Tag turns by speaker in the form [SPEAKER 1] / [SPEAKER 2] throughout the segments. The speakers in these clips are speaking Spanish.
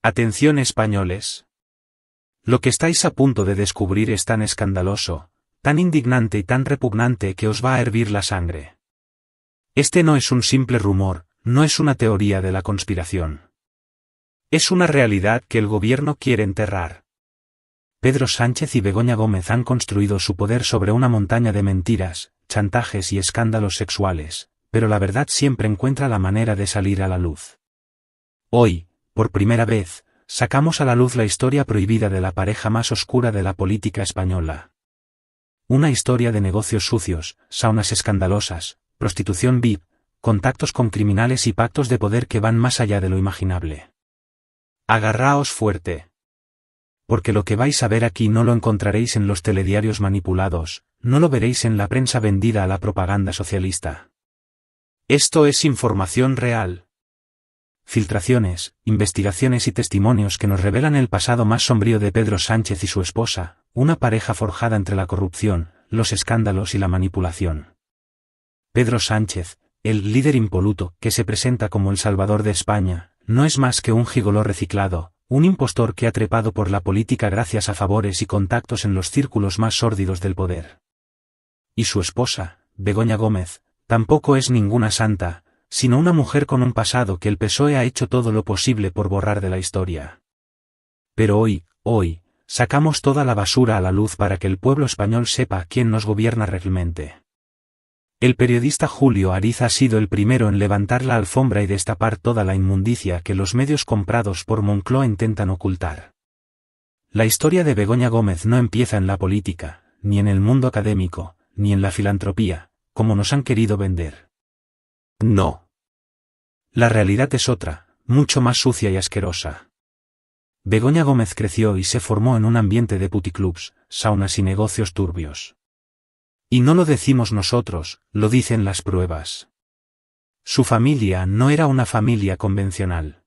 [SPEAKER 1] Atención españoles. Lo que estáis a punto de descubrir es tan escandaloso, tan indignante y tan repugnante que os va a hervir la sangre. Este no es un simple rumor, no es una teoría de la conspiración. Es una realidad que el gobierno quiere enterrar. Pedro Sánchez y Begoña Gómez han construido su poder sobre una montaña de mentiras, chantajes y escándalos sexuales, pero la verdad siempre encuentra la manera de salir a la luz. Hoy, por primera vez, sacamos a la luz la historia prohibida de la pareja más oscura de la política española. Una historia de negocios sucios, saunas escandalosas, prostitución VIP, contactos con criminales y pactos de poder que van más allá de lo imaginable. Agarraos fuerte. Porque lo que vais a ver aquí no lo encontraréis en los telediarios manipulados, no lo veréis en la prensa vendida a la propaganda socialista. Esto es información real. Filtraciones, investigaciones y testimonios que nos revelan el pasado más sombrío de Pedro Sánchez y su esposa, una pareja forjada entre la corrupción, los escándalos y la manipulación. Pedro Sánchez, el líder impoluto que se presenta como el salvador de España, no es más que un gigoló reciclado, un impostor que ha trepado por la política gracias a favores y contactos en los círculos más sórdidos del poder. Y su esposa, Begoña Gómez, tampoco es ninguna santa, sino una mujer con un pasado que el PSOE ha hecho todo lo posible por borrar de la historia. Pero hoy, sacamos toda la basura a la luz para que el pueblo español sepa quién nos gobierna realmente. El periodista Julio Ariza ha sido el primero en levantar la alfombra y destapar toda la inmundicia que los medios comprados por Moncloa intentan ocultar. La historia de Begoña Gómez no empieza en la política, ni en el mundo académico, ni en la filantropía, como nos han querido vender. No. La realidad es otra, mucho más sucia y asquerosa. Begoña Gómez creció y se formó en un ambiente de puticlubs, saunas y negocios turbios. Y no lo decimos nosotros, lo dicen las pruebas. Su familia no era una familia convencional.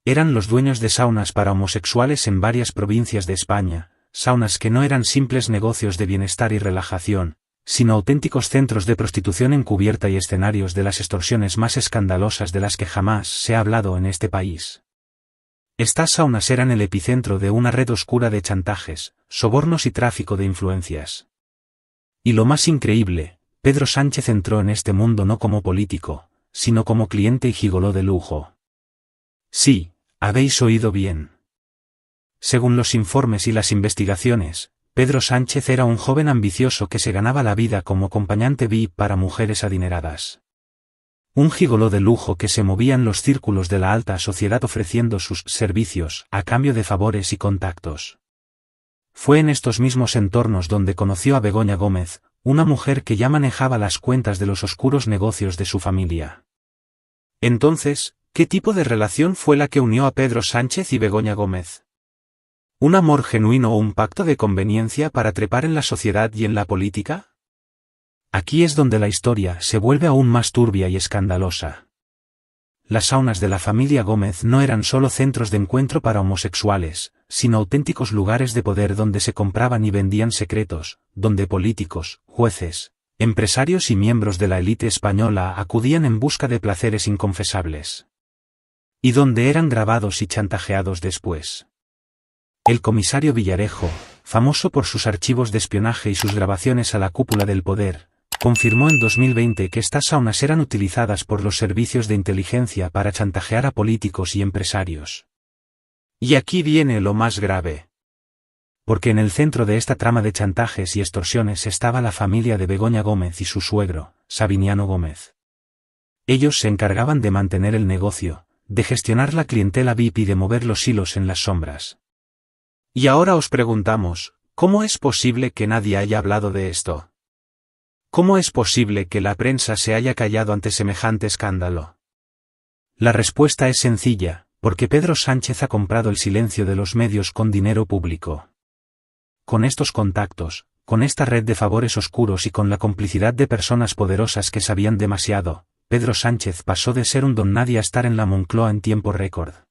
[SPEAKER 1] Eran los dueños de saunas para homosexuales en varias provincias de España, saunas que no eran simples negocios de bienestar y relajación, sino auténticos centros de prostitución encubierta y escenarios de las extorsiones más escandalosas de las que jamás se ha hablado en este país. Estas saunas eran el epicentro de una red oscura de chantajes, sobornos y tráfico de influencias. Y lo más increíble, Pedro Sánchez entró en este mundo no como político, sino como cliente y gigoló de lujo. Sí, habéis oído bien. Según los informes y las investigaciones, Pedro Sánchez era un joven ambicioso que se ganaba la vida como acompañante VIP para mujeres adineradas. Un gigoló de lujo que se movía en los círculos de la alta sociedad ofreciendo sus servicios a cambio de favores y contactos. Fue en estos mismos entornos donde conoció a Begoña Gómez, una mujer que ya manejaba las cuentas de los oscuros negocios de su familia. Entonces, ¿qué tipo de relación fue la que unió a Pedro Sánchez y Begoña Gómez? ¿Un amor genuino o un pacto de conveniencia para trepar en la sociedad y en la política? Aquí es donde la historia se vuelve aún más turbia y escandalosa. Las saunas de la familia Gómez no eran solo centros de encuentro para homosexuales, sino auténticos lugares de poder donde se compraban y vendían secretos, donde políticos, jueces, empresarios y miembros de la élite española acudían en busca de placeres inconfesables. Y donde eran grabados y chantajeados después. El comisario Villarejo, famoso por sus archivos de espionaje y sus grabaciones a la cúpula del poder, confirmó en 2020 que estas saunas eran utilizadas por los servicios de inteligencia para chantajear a políticos y empresarios. Y aquí viene lo más grave. Porque en el centro de esta trama de chantajes y extorsiones estaba la familia de Begoña Gómez y su suegro, Sabiniano Gómez. Ellos se encargaban de mantener el negocio, de gestionar la clientela VIP y de mover los hilos en las sombras. Y ahora os preguntamos, ¿cómo es posible que nadie haya hablado de esto? ¿Cómo es posible que la prensa se haya callado ante semejante escándalo? La respuesta es sencilla, porque Pedro Sánchez ha comprado el silencio de los medios con dinero público. Con estos contactos, con esta red de favores oscuros y con la complicidad de personas poderosas que sabían demasiado, Pedro Sánchez pasó de ser un don nadie a estar en la Moncloa en tiempo récord.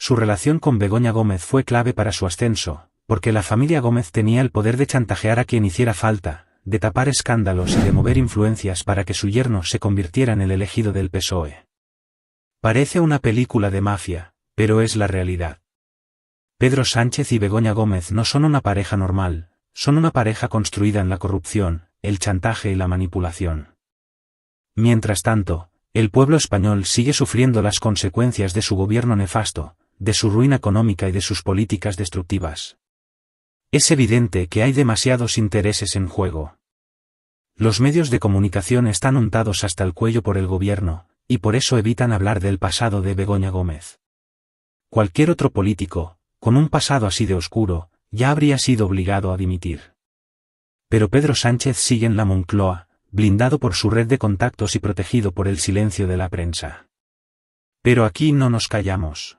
[SPEAKER 1] Su relación con Begoña Gómez fue clave para su ascenso, porque la familia Gómez tenía el poder de chantajear a quien hiciera falta, de tapar escándalos y de mover influencias para que su yerno se convirtiera en el elegido del PSOE. Parece una película de mafia, pero es la realidad. Pedro Sánchez y Begoña Gómez no son una pareja normal, son una pareja construida en la corrupción, el chantaje y la manipulación. Mientras tanto, el pueblo español sigue sufriendo las consecuencias de su gobierno nefasto, de su ruina económica y de sus políticas destructivas. Es evidente que hay demasiados intereses en juego. Los medios de comunicación están untados hasta el cuello por el gobierno, y por eso evitan hablar del pasado de Begoña Gómez. Cualquier otro político, con un pasado así de oscuro, ya habría sido obligado a dimitir. Pero Pedro Sánchez sigue en la Moncloa, blindado por su red de contactos y protegido por el silencio de la prensa. Pero aquí no nos callamos.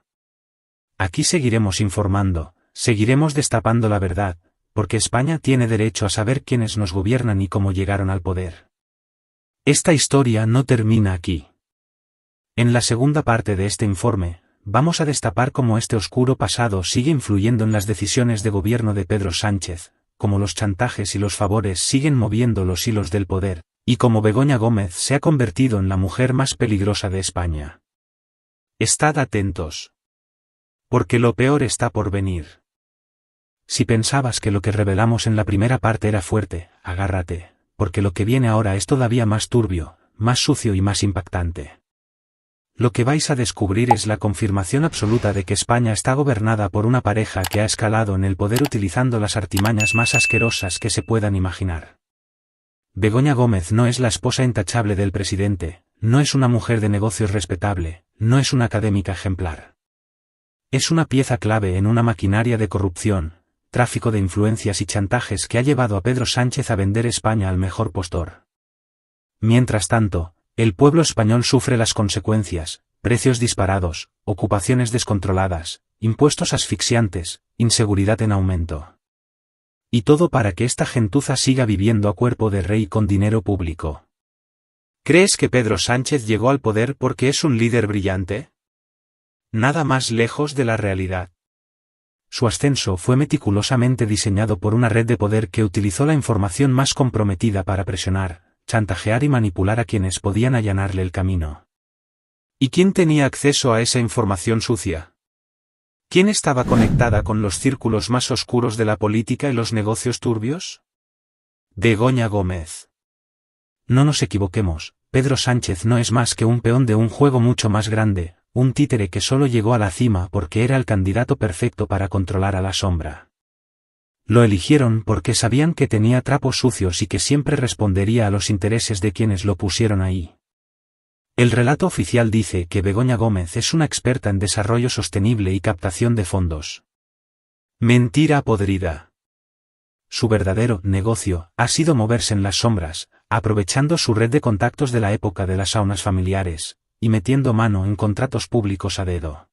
[SPEAKER 1] Aquí seguiremos informando, seguiremos destapando la verdad, porque España tiene derecho a saber quiénes nos gobiernan y cómo llegaron al poder. Esta historia no termina aquí. En la segunda parte de este informe, vamos a destapar cómo este oscuro pasado sigue influyendo en las decisiones de gobierno de Pedro Sánchez, cómo los chantajes y los favores siguen moviendo los hilos del poder, y cómo Begoña Gómez se ha convertido en la mujer más peligrosa de España. Estad atentos. Porque lo peor está por venir. Si pensabas que lo que revelamos en la primera parte era fuerte, agárrate, porque lo que viene ahora es todavía más turbio, más sucio y más impactante. Lo que vais a descubrir es la confirmación absoluta de que España está gobernada por una pareja que ha escalado en el poder utilizando las artimañas más asquerosas que se puedan imaginar. Begoña Gómez no es la esposa intachable del presidente, no es una mujer de negocios respetable, no es una académica ejemplar. Es una pieza clave en una maquinaria de corrupción, tráfico de influencias y chantajes que ha llevado a Pedro Sánchez a vender España al mejor postor. Mientras tanto, el pueblo español sufre las consecuencias, precios disparados, ocupaciones descontroladas, impuestos asfixiantes, inseguridad en aumento. Y todo para que esta gentuza siga viviendo a cuerpo de rey con dinero público. ¿Crees que Pedro Sánchez llegó al poder porque es un líder brillante? Nada más lejos de la realidad. Su ascenso fue meticulosamente diseñado por una red de poder que utilizó la información más comprometida para presionar, chantajear y manipular a quienes podían allanarle el camino. ¿Y quién tenía acceso a esa información sucia? ¿Quién estaba conectada con los círculos más oscuros de la política y los negocios turbios? Begoña Gómez. No nos equivoquemos, Pedro Sánchez no es más que un peón de un juego mucho más grande, un títere que solo llegó a la cima porque era el candidato perfecto para controlar a la sombra. Lo eligieron porque sabían que tenía trapos sucios y que siempre respondería a los intereses de quienes lo pusieron ahí. El relato oficial dice que Begoña Gómez es una experta en desarrollo sostenible y captación de fondos. Mentira podrida. Su verdadero negocio ha sido moverse en las sombras, aprovechando su red de contactos de la época de las saunas familiares, y metiendo mano en contratos públicos a dedo.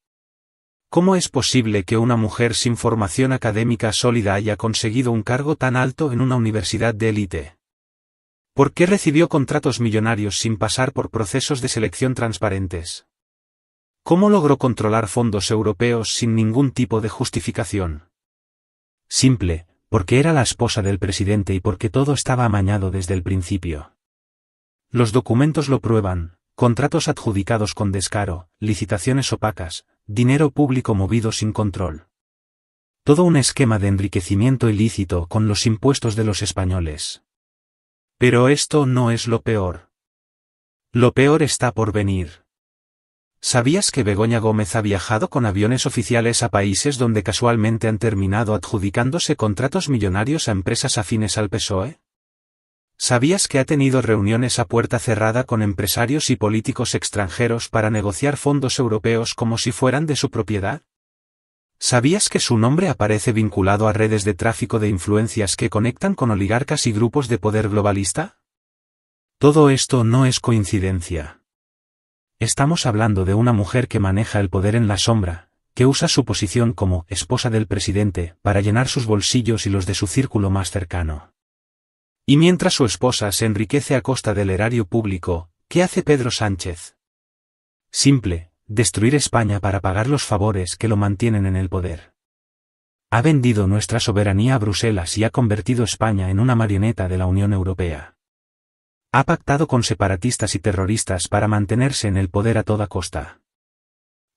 [SPEAKER 1] ¿Cómo es posible que una mujer sin formación académica sólida haya conseguido un cargo tan alto en una universidad de élite? ¿Por qué recibió contratos millonarios sin pasar por procesos de selección transparentes? ¿Cómo logró controlar fondos europeos sin ningún tipo de justificación? Simple, porque era la esposa del presidente y porque todo estaba amañado desde el principio. Los documentos lo prueban. Contratos adjudicados con descaro, licitaciones opacas, dinero público movido sin control. Todo un esquema de enriquecimiento ilícito con los impuestos de los españoles. Pero esto no es lo peor. Lo peor está por venir. ¿Sabías que Begoña Gómez ha viajado con aviones oficiales a países donde casualmente han terminado adjudicándose contratos millonarios a empresas afines al PSOE? ¿Sabías que ha tenido reuniones a puerta cerrada con empresarios y políticos extranjeros para negociar fondos europeos como si fueran de su propiedad? ¿Sabías que su nombre aparece vinculado a redes de tráfico de influencias que conectan con oligarcas y grupos de poder globalista? Todo esto no es coincidencia. Estamos hablando de una mujer que maneja el poder en la sombra, que usa su posición como esposa del presidente para llenar sus bolsillos y los de su círculo más cercano. Y mientras su esposa se enriquece a costa del erario público, ¿qué hace Pedro Sánchez? Simple, destruir España para pagar los favores que lo mantienen en el poder. Ha vendido nuestra soberanía a Bruselas y ha convertido España en una marioneta de la Unión Europea. Ha pactado con separatistas y terroristas para mantenerse en el poder a toda costa.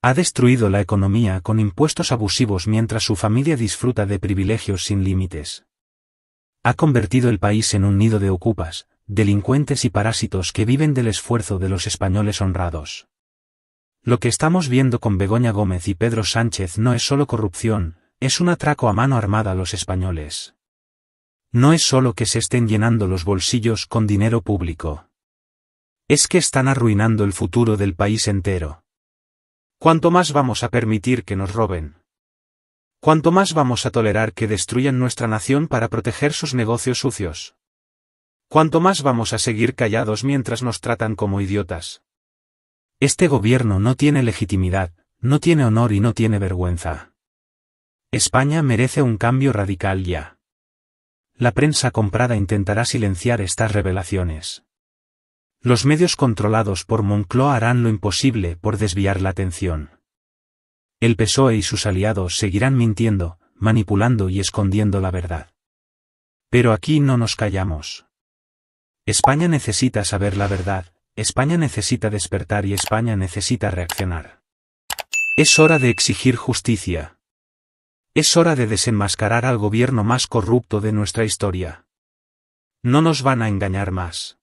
[SPEAKER 1] Ha destruido la economía con impuestos abusivos mientras su familia disfruta de privilegios sin límites. Ha convertido el país en un nido de ocupas, delincuentes y parásitos que viven del esfuerzo de los españoles honrados. Lo que estamos viendo con Begoña Gómez y Pedro Sánchez no es solo corrupción, es un atraco a mano armada a los españoles. No es solo que se estén llenando los bolsillos con dinero público. Es que están arruinando el futuro del país entero. ¿Cuánto más vamos a permitir que nos roben? ¿Cuánto más vamos a tolerar que destruyan nuestra nación para proteger sus negocios sucios? ¿Cuánto más vamos a seguir callados mientras nos tratan como idiotas? Este gobierno no tiene legitimidad, no tiene honor y no tiene vergüenza. España merece un cambio radical ya. La prensa comprada intentará silenciar estas revelaciones. Los medios controlados por Moncloa harán lo imposible por desviar la atención. El PSOE y sus aliados seguirán mintiendo, manipulando y escondiendo la verdad. Pero aquí no nos callamos. España necesita saber la verdad, España necesita despertar y España necesita reaccionar. Es hora de exigir justicia. Es hora de desenmascarar al gobierno más corrupto de nuestra historia. No nos van a engañar más.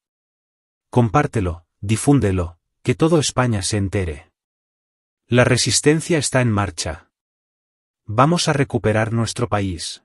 [SPEAKER 1] Compártelo, difúndelo, que todo España se entere. La resistencia está en marcha. Vamos a recuperar nuestro país.